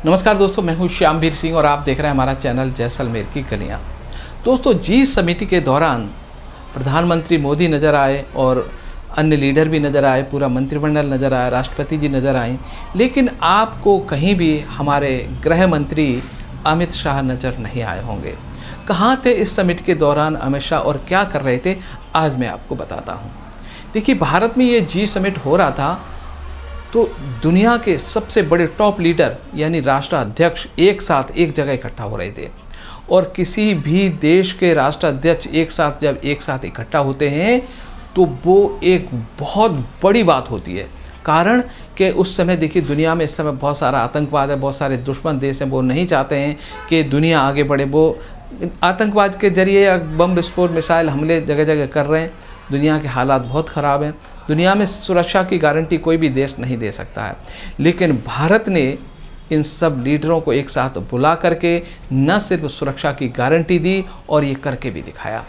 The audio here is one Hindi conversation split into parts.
नमस्कार दोस्तों, मैं हूं श्यामवीर सिंह और आप देख रहे हैं हमारा चैनल जैसलमेर की कलियां। दोस्तों, जी समिट के दौरान प्रधानमंत्री मोदी नज़र आए और अन्य लीडर भी नज़र आए, पूरा मंत्रिमंडल नज़र आया, राष्ट्रपति जी नज़र आए, लेकिन आपको कहीं भी हमारे गृह मंत्री अमित शाह नज़र नहीं आए होंगे। कहाँ थे इस समिट के दौरान अमित शाह और क्या कर रहे थे, आज मैं आपको बताता हूँ। देखिए, भारत में ये जी समिट हो रहा था तो दुनिया के सबसे बड़े टॉप लीडर यानी राष्ट्राध्यक्ष एक साथ एक जगह इकट्ठा हो रहे थे। और किसी भी देश के राष्ट्राध्यक्ष जब एक साथ इकट्ठा होते हैं तो वो एक बहुत बड़ी बात होती है। कारण कि उस समय देखिए, दुनिया में इस समय बहुत सारा आतंकवाद है, बहुत सारे दुश्मन देश हैं, वो नहीं चाहते हैं कि दुनिया आगे बढ़े। वो आतंकवाद के जरिए या बम विस्फोट, मिसाइल हमले जगह जगह कर रहे हैं। दुनिया के हालात बहुत ख़राब हैं। दुनिया में सुरक्षा की गारंटी कोई भी देश नहीं दे सकता है, लेकिन भारत ने इन सब लीडरों को एक साथ बुला करके न सिर्फ सुरक्षा की गारंटी दी और ये करके भी दिखाया।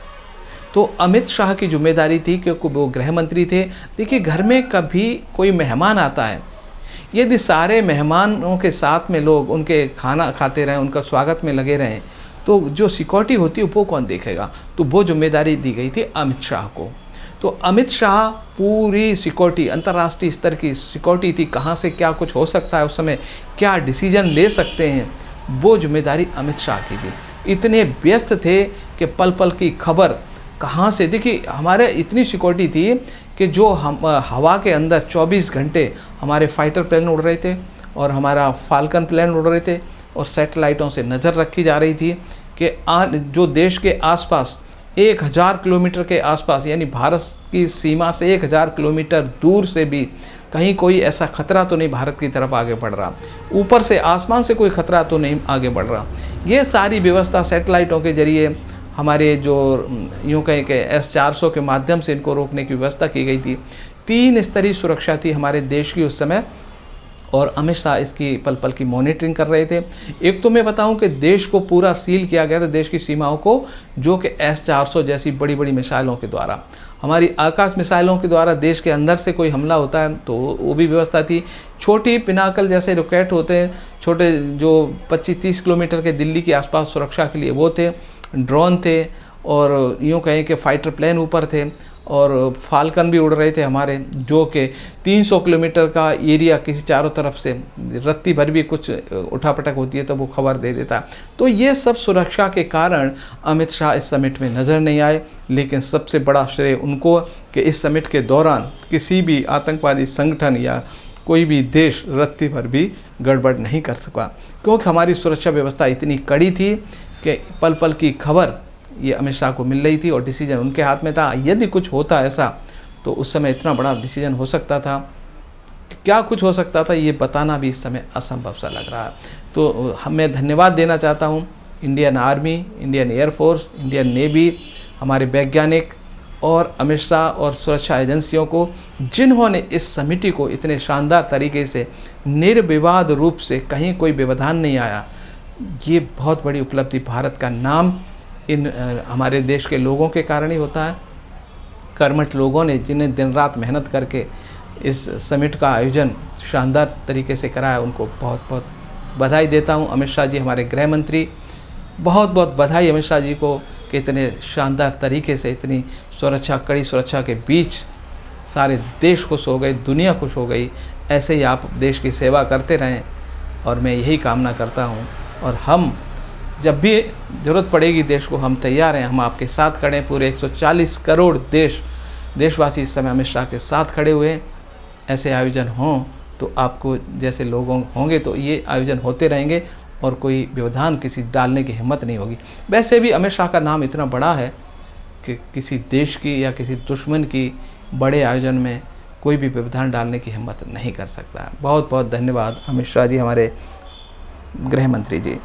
तो अमित शाह की जिम्मेदारी थी, क्योंकि वो गृह मंत्री थे। देखिए, घर में कभी कोई मेहमान आता है, यदि सारे मेहमानों के साथ में लोग उनके खाना खाते रहें, उनका स्वागत में लगे रहें, तो जो सिक्योरिटी होती है वो कौन देखेगा। तो वो जिम्मेदारी दी गई थी अमित शाह को। तो अमित शाह पूरी सिक्योरिटी, अंतर्राष्ट्रीय स्तर की सिक्योरिटी थी, कहाँ से क्या कुछ हो सकता है, उस समय क्या डिसीजन ले सकते हैं, वो जिम्मेदारी अमित शाह की थी। इतने व्यस्त थे कि पल पल की खबर कहाँ से, देखिए हमारे इतनी सिक्योरिटी थी कि जो हम हवा के अंदर 24 घंटे हमारे फाइटर प्लेन उड़ रहे थे और हमारा फाल्कन प्लेन उड़ रहे थे और सैटेलाइटों से नज़र रखी जा रही थी कि जो देश के आसपास 1000 किलोमीटर के आसपास, यानी भारत की सीमा से 1000 किलोमीटर दूर से भी कहीं कोई ऐसा खतरा तो नहीं भारत की तरफ आगे बढ़ रहा, ऊपर से आसमान से कोई खतरा तो नहीं आगे बढ़ रहा। ये सारी व्यवस्था सैटेलाइटों के जरिए, हमारे जो यूँ कहें कि S-400 के माध्यम से इनको रोकने की व्यवस्था की गई थी। 3 स्तरीय सुरक्षा थी हमारे देश की उस समय, और अमित शाह इसकी पल पल की मॉनिटरिंग कर रहे थे। एक तो मैं बताऊं कि देश को पूरा सील किया गया था, देश की सीमाओं को, जो कि S-400 जैसी बड़ी बड़ी मिसाइलों के द्वारा, हमारी आकाश मिसाइलों के द्वारा देश के अंदर से कोई हमला होता है तो वो भी व्यवस्था थी। छोटी पिनाकल जैसे रॉकेट होते हैं, छोटे जो 25-30 किलोमीटर के दिल्ली के आसपास सुरक्षा के लिए वो थे, ड्रोन थे, और यूँ कहें कि फाइटर प्लेन ऊपर थे, और फाल्कन भी उड़ रहे थे हमारे, जो कि 300 किलोमीटर का एरिया किसी चारों तरफ से, रत्ती भर भी कुछ उठापटक होती है तो वो खबर दे देता। तो ये सब सुरक्षा के कारण अमित शाह इस समिट में नज़र नहीं आए, लेकिन सबसे बड़ा श्रेय उनको कि इस समिट के दौरान किसी भी आतंकवादी संगठन या कोई भी देश रत्ती भर भी गड़बड़ नहीं कर सका, क्योंकि हमारी सुरक्षा व्यवस्था इतनी कड़ी थी कि पल पल की खबर ये अमित शाह को मिल रही थी और डिसीजन उनके हाथ में था। यदि कुछ होता ऐसा तो उस समय इतना बड़ा डिसीजन हो सकता था, क्या कुछ हो सकता था ये बताना भी इस समय असंभव सा लग रहा है। तो मैं धन्यवाद देना चाहता हूँ Indian army, Indian air force, Indian navy, हमारे वैज्ञानिक और अमित शाह और सुरक्षा एजेंसियों को, जिन्होंने इस समिति को इतने शानदार तरीके से, निर्विवाद रूप से, कहीं कोई व्यवधान नहीं आया। ये बहुत बड़ी उपलब्धि, भारत का नाम इन हमारे देश के लोगों के कारण ही होता है। कर्मठ लोगों ने, जिन्हें दिन रात मेहनत करके इस समिट का आयोजन शानदार तरीके से कराया, उनको बहुत बहुत बधाई देता हूं। अमित शाह जी हमारे गृह मंत्री, बहुत बहुत बधाई अमित शाह जी को कि इतने शानदार तरीके से, इतनी सुरक्षा, कड़ी सुरक्षा के बीच सारे देश खुश हो गए, दुनिया खुश हो गई। ऐसे ही आप देश की सेवा करते रहें और मैं यही कामना करता हूँ। और हम जब भी ज़रूरत पड़ेगी देश को, हम तैयार हैं, हम आपके साथ खड़े हैं। पूरे 140 करोड़ देशवासी इस समय अमित शाह के साथ खड़े हुए हैं। ऐसे आयोजन हों तो आपको जैसे लोगों होंगे तो ये आयोजन होते रहेंगे और कोई व्यवधान किसी डालने की हिम्मत नहीं होगी। वैसे भी अमित शाह का नाम इतना बड़ा है कि किसी देश की या किसी दुश्मन की बड़े आयोजन में कोई भी व्यवधान डालने की हिम्मत नहीं कर सकता। बहुत बहुत धन्यवाद अमित शाह जी, हमारे गृह मंत्री जी।